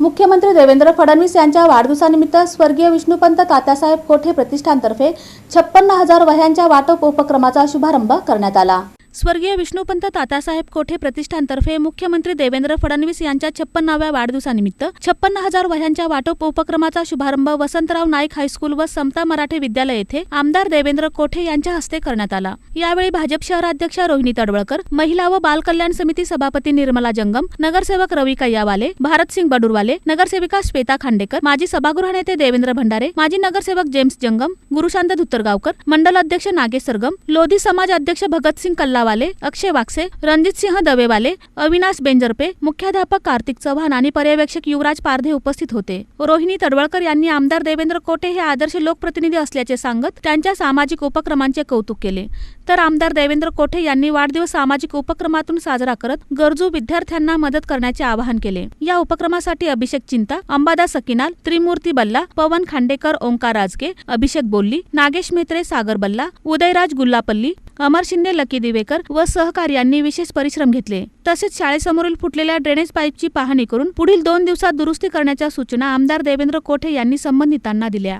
मुख्यमंत्री देवेंद्र फडणवीस यांच्या वाढदिवसानिमित्त स्वर्गीय विष्णुपंत तात्यासाहेब कोठे प्रतिष्ठानतर्फे 56,000 वह्यांच्या वाटप उपक्रमाचा शुभारंभ करण्यात आला। स्वर्गीय विष्णुपंत तात्यासाहेब कोठे प्रतिष्ठानतर्फे मुख्यमंत्री देवेंद्र फडणवीस यांच्या 56व्या वाढदिवसानिमित्त 56,000 वह्यांच्या वाटप उपक्रमाचा शुभारंभ वसंतराव नाईक हायस्कूल व समता मराठी विद्यालय येथे आमदार देवेंद्र कोठे यांच्या हस्ते करण्यात आला। यावेळी भाजप शहराध्यक्ष रोहिणी तडवळकर, महिला व बाल कल्याण समिती सभापती निर्मला जंगम, नगरसेवक रवी कैयावाले, भारतसिंग बडुरवाले, नगरसेविका श्वेता खांडेकर, माजी सभागृह नेते देवेंद्र भंडारे, माजी नगरसेवक जेम्स जंगम, गुरुशांत धुत्तरगावकर, मंडल अध्यक्ष नागेश सरगम, लोधी समाज अध्यक्ष भगतसिंग कल्लावाले, अक्षय वाक्से, रणजित सिंह दवेवाले, अविनाश बेंजरपे, मुख्याध्यापक कार्तिक चव्हाण आणि पर्यवेक्षक युवराज पारधे उपस्थित होते। रोहिणी तडवळकर यांनी आमदार देवेंद्र कोठे हे आदर्श लोकप्रतिनिधी असल्याचे सांगत त्यांच्या सामाजिक उपक्रमांचे कौतुक केले। तर आमदार देवेंद्र कोठे यांनी वाढदिवस सामाजिक उपक्रमातून साजरा करत गरजू विद्यार्थ्यांना मदत करण्याचे आवाहन केले। या उपक्रमासाठी अभिषेक चिंता, अंबादास सकिनाल, त्रिमूर्ती बल्ला, पवन खांडेकर, ओंकार राजगे, अभिषेक बोल्ली, नागेश मेहत्रे, सागर बल्ला, उदयराज गुल्लापल्ली, अमर शिंदे, लकी दिवेकर व सहकार्यांनी विशेष परिश्रम घेतले। तसेच शाळेसमोरील फुटलेल्या ड्रेनेज पाईपची पाहणी करून पुढील 2 दिवसात दुरुस्ती करण्याच्या सूचना आमदार देवेंद्र कोठे यांनी संबंधितांना दिल्या।